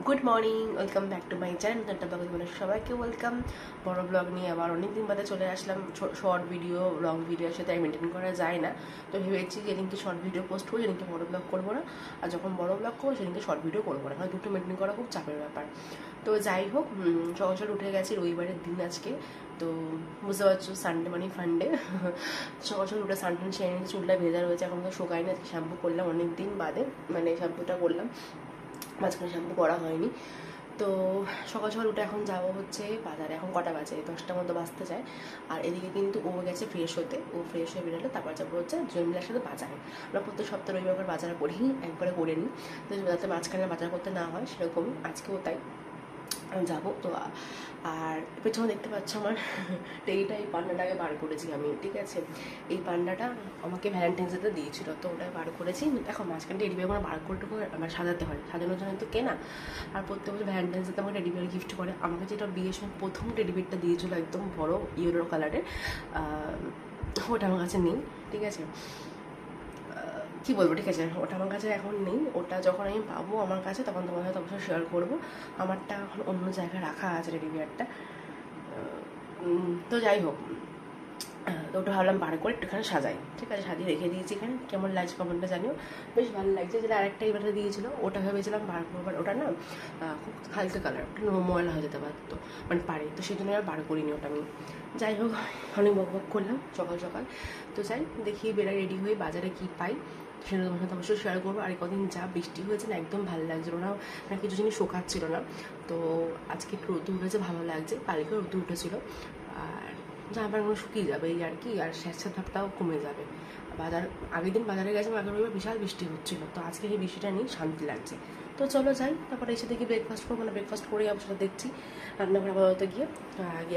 Good morning, welcome back to my channel একটা ব্লগে তোমাদের সবাইকে ওয়েলকাম। বড় ব্লগ নিয়ে আবার অনেকদিন বাদে চলে আসলাম। শর্ট ভিডিও লং ভিডিওর সাথে মেনটেন করা যায় না, তো ভেবেছি যেদিনকে শর্ট ভিডিও পোস্ট করবো সেদিনকে বড় ব্লগ করবো না, আর যখন বড় ব্লগ করবো সেদিনকে শর্ট ভিডিও করবো না, কারণ দুটো মেনটেন করা খুব চাপের ব্যাপার। তো যাই হোক, সকাল সকাল উঠে গেছি, রবিবারের দিন আজকে, তো বুঝতে পারছো সানডে মানে ফান্ডে। সকাল সকাল উঠে সানটান সেরে নিয়ে চুলটা ভেজা রয়েছে, এখন তো শোকায়নি। আজকে শ্যাম্পু করলাম অনেক দিন বাদে, মানে শ্যাম্পুটা করলাম, মাঝখানে শ্যাম্পু করা হয়নি। তো সকাল সকাল উঠে এখন যাবো হচ্ছে বাজারে। এখন কটা বাজে? 10টার মতো বাজতে যায়। আর এদিকে কিন্তু ও গেছে ফ্রেশ হতে, ও ফ্রেশ হয়ে বেরোলে তারপর যাবো হচ্ছে দুজন মিলে একসাথে বাজারে। আমরা প্রত্যেক সপ্তাহে রবিবার বাজার করি, একবারে করে নিই, তো যাতে মাঝখানে বাজার করতে না হয়, সেরকমই আজকেও তাই যাবো। তো আর পেছনে দেখতে পাচ্ছ আমার টেডিটা, এই পান্ডাটাকে বার করেছি আমি, ঠিক আছে? এই পান্ডাটা আমাকে ভ্যালেন্টাইন্স ডেতে দিয়েছিল, তো ওটা বার করেছি। দেখো মাঝখানে টেডি বিয়ার বার করতে আমার সাজাতে হয়, সাজানোর জন্য তো কেনা। আর প্রত্যেক বছর ভ্যালেন্টাইন্স ডেতে আমাকে টেডি বিয়ার গিফট করে। আমাকে যেটা বিয়ের সময় প্রথম টেডি বিয়ারটা দিয়েছিল, একদম বড় ইয়েলো কালারের, ওটা আমার কাছে নেই, ঠিক আছে? কী বলবো, ঠিক আছে, ওটা আমার কাছে এখন নেই। ওটা যখন আমি পাবো আমার কাছে, তখন তোমার সাথে অবশ্যই শেয়ার করবো। আমারটা এখন অন্য জায়গায় রাখা আছে টেডি বিয়ারটা। তো যাই হোক, তো ওটা ভাবলাম বার করে একটুখানি সাজাই, ঠিক আছে? সাজিয়ে রেখে দিয়েছি এখানে। কেমন লাগছে কমেন্টটা জানিও, বেশ ভালো লাগছে। যেটা আরেকটা এবারে দিয়েছিলো, ওটা ভেবেছিলাম বার করবার, ওটা না খুব হালকা কালার, ওটা ময়লা হয়ে যেতে পারতো, মানে পারে, তো সেই জন্য আর বার করিনি ওটা আমি। যাই হোক, অনেক বক করলাম সকাল সকাল। তো যাই দেখি, বেড়াই রেডি হয়ে বাজারে কী পাই সেটা তোমার সাথে অবশ্যই শেয়ার করবো। আর কদিন যা বৃষ্টি হয়েছে না, একদম ভালো লাগছিলো না, মানে কিছু জিনিস শোকাচ্ছিল না। তো আজকে একটু রোদ্দুর উঠেছে, ভালো লাগছে। কালকে রোদ্দুর উঠেছিলো, আর জামা প্যান্টগুলো শুকিয়ে যাবে এই আর কি, আর স্যাঁতস্যাঁত ভাবটাও কমে যাবে। বাজার আগের দিন বাজারে গেছিলাম, আগের রবিবার বিশাল বৃষ্টি হচ্ছিলো, তো আজকে এই বৃষ্টিটা নেই, শান্তি লাগছে। তো চলো যাই, তারপরে এসে দেখি ব্রেকফাস্ট করবো, না ব্রেকফাস্ট করে যাবো সেটা দেখছি। রান্নাঘর আপাতত গিয়ে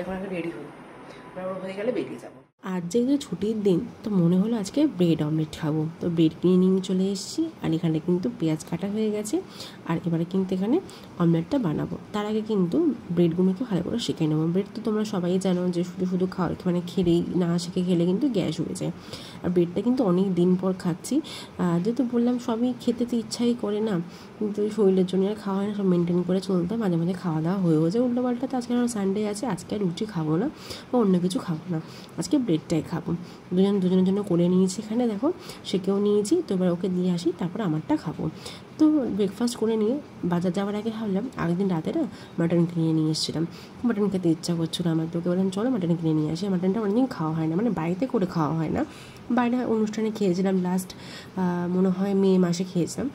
এখন আগে রেডি হই, হয়ে গেলে বেরিয়ে যাবো। আজ যেহেতু ছুটির দিন, তো মনে হলো আজকে ব্রেড অমলেট খাবো, তো ব্রেড কিনে নিয়ে চলে এসেছি। আর এখানে কিন্তু পেঁয়াজ কাটা হয়ে গেছে, আর এবারে কিন্তু এখানে অমলেটটা বানাবো। তার আগে কিন্তু ব্রেডগুলোকে ভালো করে শিখে নেবো। ব্রেড তো তোমরা সবাই জানো যে শুধু শুধু মানে খেলেই না, শিখে খেলে কিন্তু গ্যাস হয়ে যায়। আর ব্রেডটা কিন্তু অনেক দিন পর খাচ্ছি, যেহেতু বললাম সবই খেতে তো ইচ্ছাই করে না, কিন্তু শরীরের জন্য আর খাওয়া হয় না, সব মেনটেন করে চলতে মাঝে মাঝে খাওয়া দাওয়া হয়েও যায় উল্টোপাল্টা। তো আজকে আমার সানডে আছে, আজকে আর রুটি খাবো না বা অন্য কিছু খাবো না, আজকে ব্রেডটাই খাবো। দুজনের জন্য করে নিয়েছি এখানে, দেখো সেকেও নিয়েছি। তো এবার ওকে দিয়ে আসি, তারপর আমারটা খাবো। তো ব্রেকফাস্ট করে নিয়ে বাজার যাওয়ার আগে ভাবলাম, আগের দিন রাতে না মাটন কিনে নিয়ে এসেছিলাম, মাটন খেতে ইচ্ছা করছিলো আমার। তোকে বললাম চলো মাটন কিনে নিয়ে আসি। মাটনটা অনেকদিন খাওয়া হয় না, মানে বাড়িতে করে খাওয়া হয় না, বাইরে অনুষ্ঠানে খেয়েছিলাম লাস্ট, মনে হয় মে মাসে খেয়েছিলাম।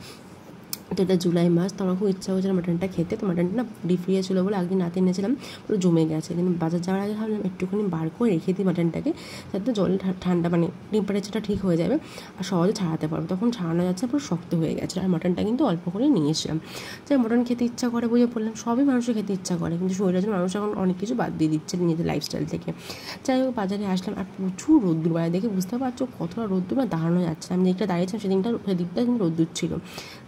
তো এটা জুলাই মাস, তো আমার খুব ইচ্ছা হয়েছিল মাটনটা খেতে। তো মাটনটা না ডিপ ফ্রিজে ছিল বলে একদিন রাতে এনেছিলাম, পুরো জমে গেছে। কিন্তু বাজার যাওয়ার আগে ভাবলাম একটুখানি বার করে রেখে দিই মাটনটাকে, যাতে জলে ঠান্ডা মানে টেম্পারেচারটা ঠিক হয়ে যাবে আর সহজে ছাড়াতে পারবো। তখন ছাড়ানো যাচ্ছে, পুরো শক্ত হয়ে গেছে। আর মাটনটা কিন্তু অল্প করে নিয়েছিলাম, যাই মাটন খেতে ইচ্ছা করে বুঝে পড়লাম। সবই মানুষের খেতে ইচ্ছা করে, কিন্তু শরীরের জন্য মানুষ এখন অনেক কিছু বাদ দিয়ে দিচ্ছে নিজেদের লাইফস্টাইল থেকে। যাই হোক, বাজারে আসলাম, আর প্রচুর রোদ্দুর, বাইরে দেখে বুঝতে পারছো কতটা রোদ্দুর, না দাঁড়ানো যাচ্ছে। আমি যেটা দাঁড়িয়েছিলাম সেদিকটা কিন্তু রোদ্দুর ছিল।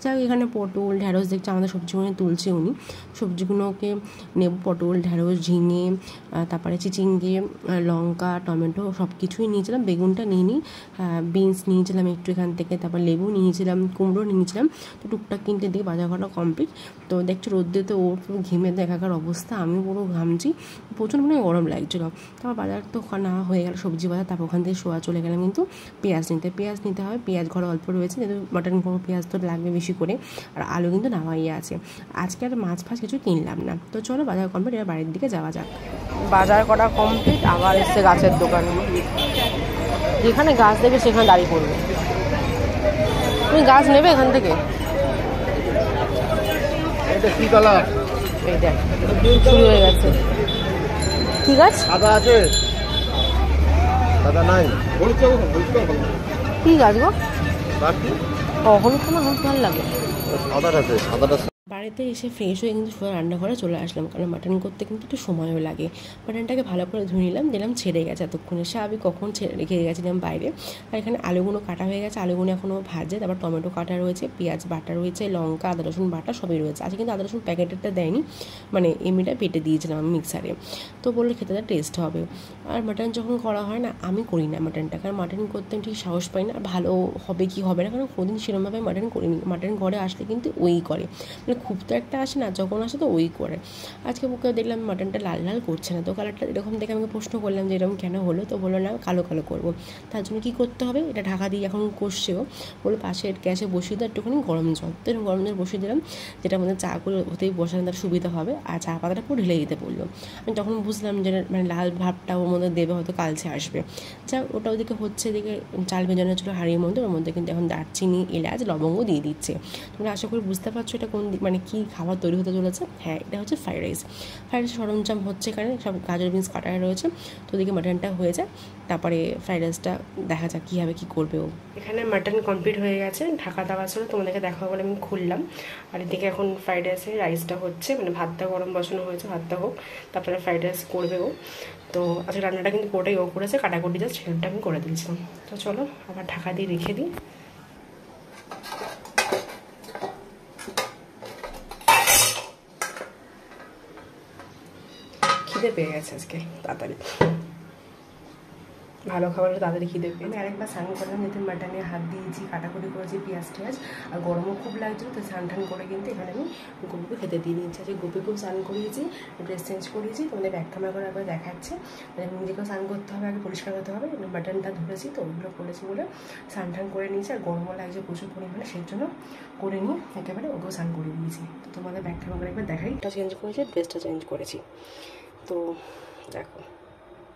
যাই হোক, এখানে পটল ঢ্যাঁড়স দেখছি আমাদের সবজিগুলো তুলছে উনি, সবজিগুলোকে নেব, পটল ঢ্যাঁড়স ঝিঙে, তারপরে চিচিঙ্গে, লঙ্কা টমেটো সব কিছুই নিয়েছিলাম। বেগুনটা নিইনি, বিনস নিয়েছিলাম একটু এখান থেকে, তারপর লেবু নিয়েছিলাম, কুমড়ো নিয়েছিলাম। তো টুকটাক কিনতে দিয়ে বাজার করা কমপ্লিট। তো দেখছি রোদ্দে তো ওর পুরো ঘেমে দেখাকার অবস্থা, আমি পুরো ঘামছি, প্রচুর মানে গরম লাগছিলো। তারপর বাজার তো না হয়ে গেল, সবজি বাজার। তারপর ওখান থেকে চলে গেলাম কিন্তু পেঁয়াজ নিতে হয়। পেঁয়াজ ঘরে অল্প রয়েছে, যেহেতু মাটন করবো পেঁয়াজ তো লাগবে বেশি করে। আর আলু কিন্তু নামাই আছে। আজকে আর মাছ ফাছ কিছু কিনলাম না। তো চলো বাজার কমপ্লিট, এবার বাড়ির দিকে যাওয়া যাক। বাজার করা কমপ্লিট, আবার এসছে গাছের দোকান। যেখানে গাছ দেবে সেখানে দাঁড়িয়ে পড়বে। তুমি গাছ নেবে এখান থেকে? এটা কি কালার? এই দেখ শুরু হয়ে গেছে। কি গাছ? সাদা আছে, সাদা নাই। কি গাছ গো? কাটি হলুদ তো না, হলুদ ভালো লাগে। সাদাটা আছে, সাদাটা বাড়িতে এসে ফ্রেশ হয়ে কিন্তু সোজা রান্নাঘরে চলে আসলাম, কারণ মাটন করতে কিন্তু একটু সময়ও লাগে। মাটনটাকে ভালো করে ধুয়ে নিলাম, দিলাম ছেড়ে গেছে এতক্ষণে, সে আমি কখন ছেড়ে রেখে গেছিলাম বাইরে। আর এখানে আলুগুলো কাটা হয়ে গেছে, আলুগুলো এখনও ভাজে, তারপর টমেটো কাটা রয়েছে, পেঁয়াজ বাটা রয়েছে, লঙ্কা আদা রসুন বাটা সবই রয়েছে। আজকে কিন্তু আদা রসুন প্যাকেটেরটা দেয়নি, মানে এমনিটা বেটে দিয়েছিলাম আমি মিক্সারে, তো বললে খেতে তার টেস্ট হবে। আর মাটন যখন করা হয় না, আমি করি না মাটনটা, কারণ মাটন করতে আমি ঠিক সাহস পাই না, আর ভালো হবে কি হবে না, কারণ কোনোদিন সেরকমভাবে মাটন করিনি। মাটন ঘরে আসলে কিন্তু ওই করে, মানে খুব তো একটা আসে না, যখন আসে তো ওই করে। আজকে বুকে দেখলাম মাটনটা লাল লাল করছে না, তো কালারটা এরকম দেখে আমাকে প্রশ্ন করলাম যে এরকম কেন হলো, তো বললো না কালো কালো করবো। তার জন্য কী করতে হবে, এটা ঢাকা দিয়ে এখন কষছেও, বললো পাশের গ্যাসে বসিয়ে দেওয়া একটুখানি গরম জল, তো এরকম গরম জল বসিয়ে দিলাম, যেটা আমাদের চাগুলো হতেই বসানো তার সুবিধা হবে, আর চা পাতাটা পুরো ঢেলে দিতে বললো। আমি তখন বুঝলাম যে মানে লাল ভাবটা ওর মধ্যে দেবে, হয়তো কালচে আসবে। যা ওটা ওদিকে হচ্ছে, এদিকে চাল ভেজানো ছিল হাঁড়ির মধ্যে, ওর মধ্যে কিন্তু এখন দারচিনি এলাচ লবঙ্গ দিয়ে দিচ্ছে। তোমরা আশা করি বুঝতে পারছো এটা কোন মানে কী খাবার তৈরি হতে চলেছে। হ্যাঁ, এটা হচ্ছে ফ্রাইড রাইস। ফ্রাইড রাইস সরঞ্জাম হচ্ছে এখানে, সব গাজর বিনস কাটা রয়েছে, তো ওদিকে মাটনটা হয়ে যায়, তারপরে ফ্রাইড রাইসটা দেখা যাক কীভাবে কী করবে ও। এখানে মাটন কমপ্লিট হয়ে গেছে, ঢাকা দেওয়া ছিল, তোমাদেরকে দেখাবো বলে আমি খুললাম। আর এদিকে এখন ফ্রাইড রাইসের রাইসটা হচ্ছে, মানে ভাতটা গরম বসানো হয়েছে, ভাতটা হোক তারপরে ফ্রাইড রাইস করবে ও। তো আজকে রান্নাটা কিন্তু পুরোটাই ও করেছে, কাটাকুটি জাস্ট সেটা আমি করে দিয়েছিলাম। তো চলো আবার ঢাকা দিয়ে রেখে দিই। খিদে পেয়ে গেছে আজকে তাড়াতাড়ি, ভালো খাবার তাড়াতাড়ি খিদে পেয়ে। আমি আরেকবার স্নান করলাম, যেহেতু মাটনে হাত দিয়েছি, কাটাকুটি করেছি, পেঁয়াজ টেয়াজ, আর গরমও খুব লাগছিল, তো স্নান টান করে কিন্তু এখানে আমি গোপুকে খেতে দিয়ে দিয়েছি। আজকে গোপুকেও স্নান করিয়েছি, ড্রেস চেঞ্জ করিয়েছি, তোমাদের ব্যাক ক্যামেরা করে একবার দেখাচ্ছে, মানে নিজেকেও স্নান করতে হবে, আগে পরিষ্কার করতে হবে। মাটনটা ধরেছি, তো ওগুলো করেছি বলে স্নান টান করে নিয়েছি, আর গরমও লাগছে প্রচুর পরিমাণে, সেই জন্য করে নিয়ে একেবারে ওকেও স্নান করে দিয়েছি। তো তোমাদের ব্যাক ক্যামেরা করে একবার দেখাই, এটা চেঞ্জ করেছি, ড্রেসটা চেঞ্জ করেছি। তো দেখো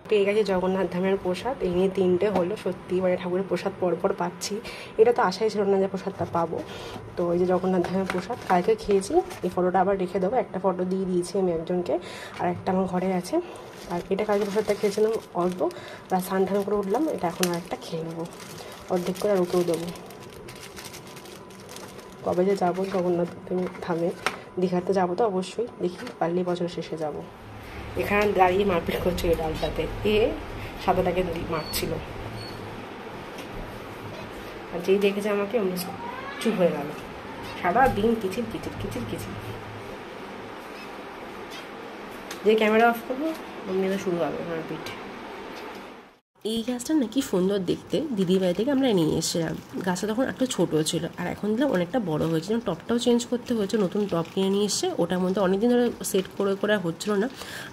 পেয়ে গেছি জগন্নাথ ধামের প্রসাদ, এই নিয়ে 3টে হলো, সত্যি মানে ঠাকুরের প্রসাদ পরপর পাচ্ছি, এটা তো আশাই ছিল না যে প্রসাদটা পাবো। তো এই যে জগন্নাথ ধামের প্রসাদ কালকে খেয়েছি, এই ফটোটা আবার রেখে দেবো, একটা ফটো দিয়ে দিয়েছি আমি একজনকে, আর একটা আমার ঘরে আছে। আর এটা কালকে প্রসাদটা খেয়েছিলাম অল্প, আর স্নান টান করে উঠলাম, এটা এখন আর একটা খেয়ে নেবো, অর্ধেক করে আর ওকেও দেবো। কবে যে যাবো জগন্নাথ ধামে, দীঘাতে যাবো তো অবশ্যই, দেখি পারলেই বছর শেষে যাবো। এখানে দাঁড়িয়ে মারপিট করছে এই ডালটাতে, এ সাদাটাকে মারছিল, আর যেই দেখেছে আমাকে অমনি চুপ হয়ে গেল, সারা দিন কিচির কিচির কিচির কিচির, যে ক্যামেরা অফ করবো অমনি তো শুরু হবে মারপিট। এই গাছটা নাকি সুন্দর দেখতে, দিদির বাড়ি থেকে আমরা নিয়ে এসেছিলাম। গাছটা তখন একটু ছোটো ছিল, আর এখন দিলাম অনেকটা বড় হয়েছে, যেমন টপটাও চেঞ্জ করতে হয়েছে, নতুন টপ কিনে নিয়ে এসছে, ওটার মধ্যে অনেকদিন ধরে সেট করে করে হচ্ছিলো না,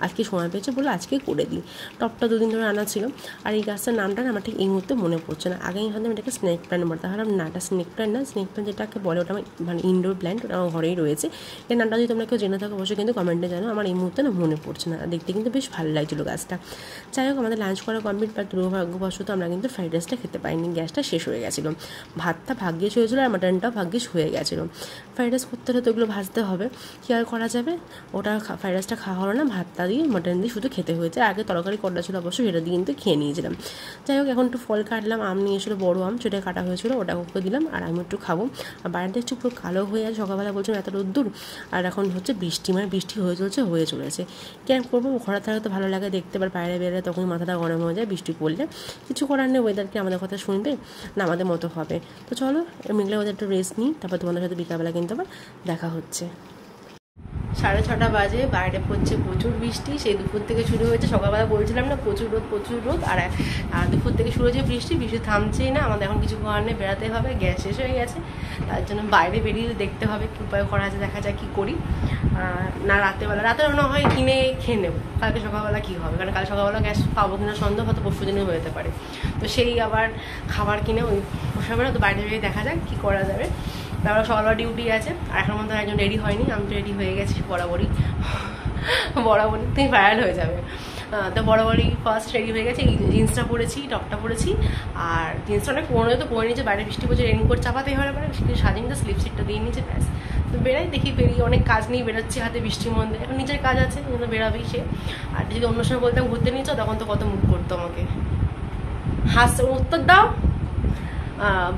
আজকে সময় পেয়েছে বলে আজকে করে দিই। টপটা 2 দিন ধরে আনা ছিল। আর এই গাছটার নামটা না আমার ঠিক এই মুহূর্তে মনে পড়ছে না, আগে ভাবলাম এটাকে স্নেক প্ল্যান্ট বলতে, তাহলে না, এটা স্নেক প্ল্যান্ট না, স্নেক প্ল্যান্ট যেটাকে বলে ওটা মানে ইনডোর প্ল্যান্ট, ওটা আমার ঘরেই রয়েছে। এর নামটা যদি তোমরা কেউ জেনে থাকো অবশ্যই কিন্তু কমেন্টে জানো, আমার এই মুহূর্তে না মনে পড়ছে না, দেখতে কিন্তু বেশ ভালো লাগছিলো গাছটা। যাই হোক, আমাদের লাঞ্চ করা কমপ্লিট, বা দুর্ভাগ্যবশত আমরা কিন্তু ফ্রাইড রাইসটা খেতে পাইনি, গ্যাসটা শেষ হয়ে গেছিলো, ভাতটা ভাগ্যিস হয়েছিলো, আর মাটনটাও ভাগ্যিস হয়ে গেছিলো। ফ্রাইড রাইস করতে হলে তো ওগুলো ভাজতে হবে, কী আর করা যাবে, ওটা ফ্রাইড রাইসটা খাওয়া হলো না, ভাতটা দিয়ে মাটন দিয়ে শুধু খেতে হয়েছে। আগে তরকারি করা ছিল অবশ্যই, সেটা দিয়ে কিন্তু খেয়ে নিয়েছিলাম। যাই হোক, এখন একটু ফল কাটলাম, আম নিয়ে এসেছিলো, বড়ো আম, সেটা কাটা হয়েছিলো, ওটা ওকে দিলাম, আর আমি একটু খাবো। আর বাইরেটা একটু পুরো কালো হয়ে আছে, সকালবেলা বলছিলাম এত রোদ্দুর, আর এখন হচ্ছে বৃষ্টি, মানে বৃষ্টি হয়ে চলেছে। কেন করবো, ঘরে থাকলে তো ভালো লাগে দেখতে, এবার বাইরে বেরোলে তখন মাথাটা গরম হয়ে যায়, বৃষ্টি পড়লে কিছু করার নেই, ওয়েদারকে আমাদের কথা শুনবে না, আমাদের মতো হবে। তো চলো মেঘলা ওদের একটু রেস্ট নিই, তারপর তোমাদের সাথে বিকালবেলা কিন্তু আবার দেখা হচ্ছে। 6:30 বাজে, বাইরে পড়ছে প্রচুর বৃষ্টি, সেই দুপুর থেকে শুরু হয়েছে, সকালবেলা বলছিলাম না প্রচুর রোদ, আর দুপুর থেকে শুরু হয়েছে বৃষ্টি থামছেই না। আমাদের এখন কিছু করার নেই, বেড়াতে হবে, গ্যাস শেষ হয়ে গেছে, তার জন্য বাইরে বেরিয়ে দেখতে হবে কী উপায় করা আছে, দেখা যায় কী করি। না রাতে না হয় কিনে খেয়ে নেবো, কালকে সকালবেলা কী হবে, কারণ কাল সকালবেলা গ্যাস পাবো কিনা সন্দেহ, হয়তো পরশু দিনে হয়ে যেতে পারে, তো সেই আবার খাবার কিনে ওই পোষাবে না, তো বাইরে বেরিয়ে দেখা যাক কী করা যাবে। তারপরে সকালবেলা ডিউটি আছে, আর এখন মধ্যে একজন রেডি হয়নি, আমি তো রেডি হয়ে গেছি বরাবরই, তুমি ভাইরাল হয়ে যাবে। তো বরাবরই ফার্স্ট রেডি হয়ে গেছে, জিন্সটা পরেছি, টপটা পরেছি, আর জিন্সটা অনেক পুরোনো তো পরে নিয়েছে, বাইরে বৃষ্টি পড়ছে, রেনকোট চাপাতেই হয় না, সাজিনটা স্লিপ সিটটা দিয়ে নিয়েছে, ব্যাস। তো বেরাই, দেখি বেরিয়ে অনেক কাজ নিয়ে বেরোচ্ছি, হাতে বৃষ্টির মধ্যে, এখন নিজের কাজ আছে, কিন্তু বেরাবেই সে। আর যদি অন্য সময় বলতাম ঘুরতে নিয়েছ, তখন তো কত মুখ করতো আমাকে, হাসতে, উত্তর দাও।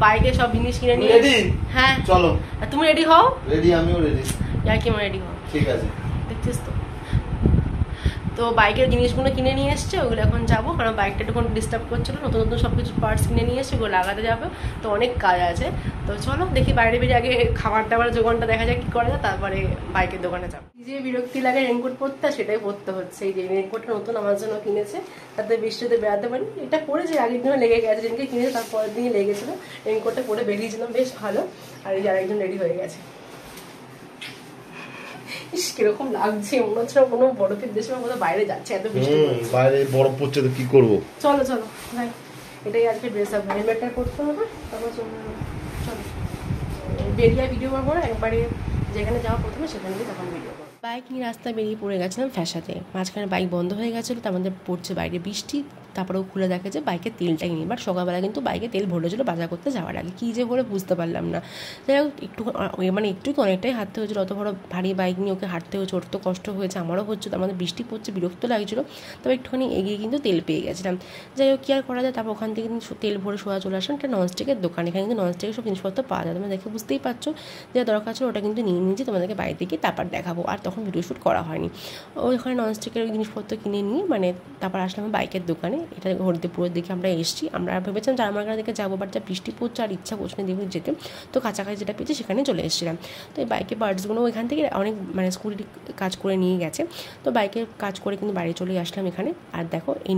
বাইকে সব জিনিস কিনে নিয়ে, হ্যাঁ চলো, তুমি রেডি হও। রেডি, আমিও রেডি। আর কি রেডি হও, ঠিক আছে। দেখছিস তো। তো বাইকের জিনিসগুলো কিনে নিয়ে এসছে, ওগুলো এখন যাবো, কারণ বাইকটা একটু ডিস্টার্ব করছিল। নতুন নতুন সব কিছু পার্টস কিনে নিয়ে এসছে, ওগুলো লাগাতে যাবে, তো অনেক কাজ আছে। তো চলো দেখি বাইরে বেরিয়ে আগে খাবার দাবার যোগানটা দেখা যায় কি করা যায়, তারপরে বাইকের দোকানে যাবো। যে বিরক্তি লাগে রেনকোট পরতে, সেটাই পরতে হচ্ছে। এই যে রেনকোটটা নতুন আমার জন্য কিনেছে, তাতে বৃষ্টিতে বেড়াতে পারি। এটা পরেছে আগের দিনও লেগে গেছে, যেদিনকে কিনেছে তার পরের দিনই লেগেছিলো। রেনকোটটা পরে বেরিয়েছিলাম, বেশ ভালো। আর এই যে আরেকজন রেডি হয়ে গেছে। কিরকম লাগছে, মনে হচ্ছে কোনো বরফের দেশে কোথাও বাইরে যাচ্ছে, এত বৃষ্টি পড়ছে। বাইরে বরফ পড়ছে তো কি করবো। চলো চলো ভাই, এটাই আজকে ড্রেস আপ। হেলমেটটা করতে হবে, তারপর চলো বেরিয়ে ভিডিও করবো না, একবারে যেখানে যাওয়া প্রথমে সেখানে গিয়ে তখন ভিডিও করবো। বাইক নিয়ে রাস্তায় বেরিয়ে পড়ে গেছিলাম ফ্যাসাতে। মাঝখানে বাইক বন্ধ হয়ে গেছিলো, তার মধ্যে পড়ছে বাইরে বৃষ্টি। তারপরেও খুলে দেখে যে বাইকের তেলটাই নেই। বাট সকালবেলা কিন্তু বাইকে তেল ভরেছিল বাজার করতে যাওয়ার আগে, কী যে করে বুঝতে পারলাম না। যাই হোক একটু মানে একটু কি অনেকটাই হাঁটতে হয়েছিল, অত বড় ভারী বাইক নিয়ে ওকে হাঁটতে হয়েছে, ওর তো কষ্ট হয়েছে, আমারও হচ্ছে। তার মধ্যে বৃষ্টি পড়ছে, বিরক্ত লাগছিলো। তবে একটুখানি এগিয়ে কিন্তু তেল পেয়ে গেছিলাম। যাই হোক কী আর করা যায়। তারপর ওখান থেকে কিন্তু তেল ভরে সোয়া চলে আসলাম একটা ননস্টিকের দোকান। এখানে কিন্তু ননস্টিকের সব জিনিসপত্র পাওয়া যায়, তোমরা দেখে বুঝতেই পারছো। যেটা দরকার ছিল ওটা কিন্তু নিয়ে নিয়েছি, তোমাদেরকে বাড়িতে গিয়ে তারপর দেখাবো। আর তখন ভিডিও শ্যুট করা হয়নি। ওইখানে ননস্টিকের জিনিসপত্র কিনে নিয়ে মানে তারপর আসলাম বাইকের দোকানে। এটা হরিদেবপুরের দিকে আমরা এসেছি। আমরা ভেবেছিলাম জার্মানগার দিকে যাবো, বাট যা বৃষ্টি পড়ছে আর ইচ্ছা করছে না দেখে যেতে, তো কাছাকাছি যেটা পেয়েছি সেখানে চলে এসেছিলাম। তো এই বাইকের পার্টসগুলো ওইখান থেকে অনেক মানে স্কুটির কাজ করে নিয়ে গেছে। তো বাইকের কাজ করে কিন্তু বাড়ি চলে আসলাম এখানে। আর দেখো এই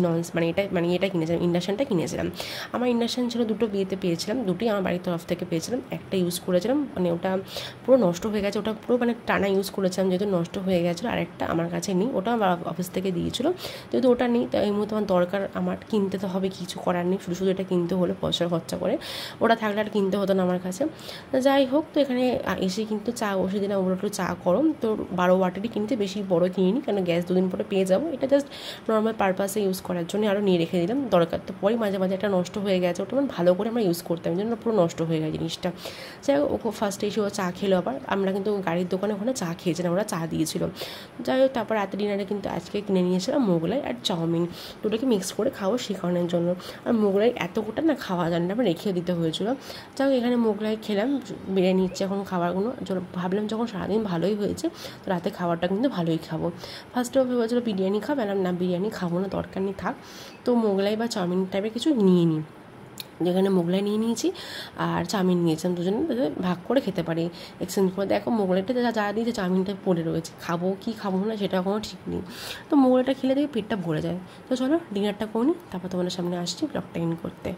এটা কিনেছিলাম, ইন্ডাকশানটা কিনেছিলাম। আমার ইন্ডাকশান ছিল দুটো, বিয়েতে পেয়েছিলাম, দুটোই আমার বাড়ির তরফ থেকে পেয়েছিলাম। একটা ইউজ করেছিলাম, মানে ওটা পুরো নষ্ট হয়ে গেছে, ওটা পুরো মানে টানা ইউজ করেছিলাম যেহেতু নষ্ট হয়ে গেছিলো। আর একটা আমার কাছে নেই, ওটা আমার অফিস থেকে দিয়েছিলো। যেহেতু ওটা নেই, তাই এই মুহূর্তে আমার দরকার, আমার কিনতে তো হবে, কিছু করার নেই, শুধু শুধু এটা কিনতে হলো পয়সা খরচা করে। ওটা থাকলে আর কিনতে হতো না আমার কাছে। যাই হোক, তো এখানে এসে কিন্তু চা বসে দিলাম, ওগুলো একটু চা গরম। তো 12 ওয়াটেরই কিনতে, বেশি বড় কিনিনি, কারণ গ্যাস 2 দিন পরে পেয়ে যাবো। এটা জাস্ট নর্মাল পারপাসে ইউজ করার জন্য আরও নিয়ে রেখে দিলাম, দরকার তো পরে। মাঝে মাঝে একটা নষ্ট হয়ে গেছে, ওটা মানে ভালো করে আমরা ইউজ করতাম, জন্য পুরো নষ্ট হয়ে গেছে জিনিসটা। যাই হোক, ও ফার্স্টে এসে ও চা খেলো। আবার আমরা কিন্তু গাড়ির দোকানে ওখানে চা খেয়েছিলাম, ওরা চা দিয়েছিল। যাই হোক, তারপর রাতে ডিনারে কিন্তু আজকে কিনে নিয়েছিলাম মোগলাই আর চাউমিন, দুটোকে মিক্স করে খাবো শেখানোর জন্য। আর মোগলাই এত গোটা না খাওয়া যায় না, রেখে দিতে হয়েছিলো। যাই হোক, এখানে মোগলাই খেলাম, বেড়ে নিচ্ছে এখন খাবারগুলো। ভাবলাম যখন সারাদিন ভালোই হয়েছে, তো রাতে খাবারটা কিন্তু ভালোই খাবো। ফার্স্টেও ভেবেছিলো বিরিয়ানি খাবো, না বিরিয়ানি খাবো না, দরকার নেই, থাক। তো মোগলাই বা চাউমিন টাইপের কিছু নিয়ে নিই। যেখানে মোগলাই নিয়ে নিয়েছি আর চাউমিন নিয়েছিলাম, দুজনে ভাগ করে খেতে পারি, এক্সচেঞ্জ করে। দেখো মোগলাইটা যা দিয়েছে, চাউমিনটা পড়ে রয়েছে, খাবো কি খাবো না সেটা কোনো ঠিক নেই। তো মোগলাইটা খেলে দেখি পেটটা ভরে যায়। তো চলো ডিনারটা করে নিই, তারপর তোমাদের সামনে আসছি ব্লগটা ইন করতে।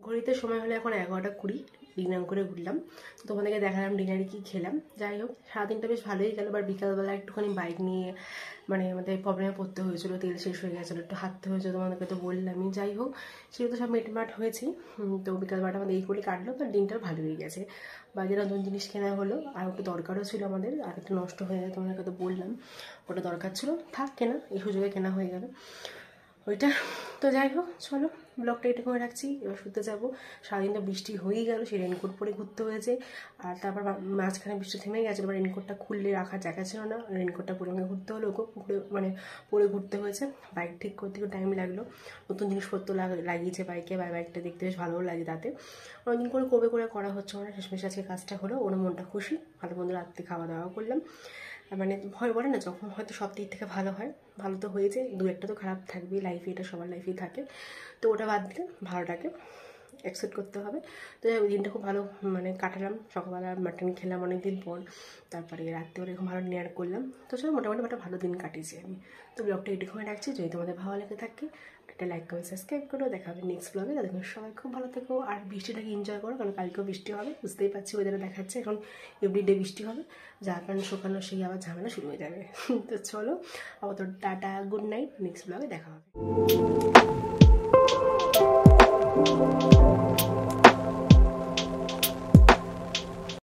ঘড়িতে সময় হলে এখন 11:20, ডিনার করে ঘুরলাম। তো তোমাদেরকে দেখালাম ডিনারে কী খেলাম। যাই হোক, সারাদিনটা বেশ ভালোই গেল। আবার বিকালবেলা একটুখানি বাইক নিয়ে মানে আমাদের প্রবলেমে পড়তে হয়েছিলো, তেল শেষ হয়ে গেছিলো, একটু হাঁটতে হয়েছিল, তোমাদেরকে তো বললামই। যাই হোক, সেগুলো তো সব মেটমাট হয়েছে। তো বিকালবেলাটা আমাদের এই করে কাটলো, তো দিনটা ভালো হয়ে গেছে। বাজারে নতুন জিনিস কেনা হলো, আর একটু দরকারও ছিল আমাদের, আর একটু নষ্ট হয়ে গেছে, তোমাদেরকে তো বললাম ওটা দরকার ছিল, থাক কেনা, এই সুযোগে কেনা হয়ে গেল ওইটা। তো যাই হোক, চলো ব্লগটা এটা করে রাখছি, এবার শুতে যাবো। সারাদিন তো বৃষ্টি হয়েই গেল, সেই রেনকোট পরে ঘুরতে হয়েছে। আর তারপর মাঝখানে বৃষ্টি থেমে গেছিলো, এবার রেনকোটটা খুললে রাখার জায়গা ছিল না, রেনকোটটা পরে আমাকে ঘুরতে হলো, ওকে মানে পরে ঘুরতে হয়েছে। বাইক ঠিক করতে একটু টাইম লাগলো, নতুন জিনিসপত্র লাগিয়েছে বাইকে, বাইকটা দেখতে বেশ ভালোও লাগে। তাতে অনেকদিন করে কবে করা হচ্ছে না, শেষমেশ আজকে কাজটা হলো, ওর মনটা খুশি। ভালো মন্দ রাত্রে খাওয়া দাওয়া করলাম। মানে ভয় বলে না, যখন হয়তো সব দিক থেকে ভালো হয়, ভালো তো হয়েছে, দু একটা তো খারাপ থাকবেই লাইফে, এটা সবার লাইফেই থাকে। তো ওটা বাদ দিলে ভালোটাকে অ্যাকসেপ্ট করতে হবে। তো ওই দিনটা খুব ভালো মানে কাটালাম। সকালবেলা মাটন খেলাম অনেকদিন পর, তারপরে রাত্রে এরকম ভালো নেয়ার করলাম। তো চলো মোটামুটি একটা ভালো দিন কাটিয়েছি আমি। তো ব্লগটা এটুকুই রাখছি, যদি তোমাদের ভালো লেগে থাকে একটা লাইক কমেন্ট সাবস্ক্রাইব করো। দেখা হবে নেক্সট ব্লগে। তাদের সবাই খুব ভালো থেকো, আর বৃষ্টিটাকে এনজয় করো, কারণ কালকেও বৃষ্টি হবে, বুঝতেই পারছি ওয়েদারে দেখাচ্ছে এখন এভরিডে বৃষ্টি হবে। যার কারণে শুকানো সেই আবার ঝামেলা শুরু হয়ে যাবে। তো চলো আবার, তো টাটা, গুড নাইট, নেক্সট ব্লগে দেখা হবে।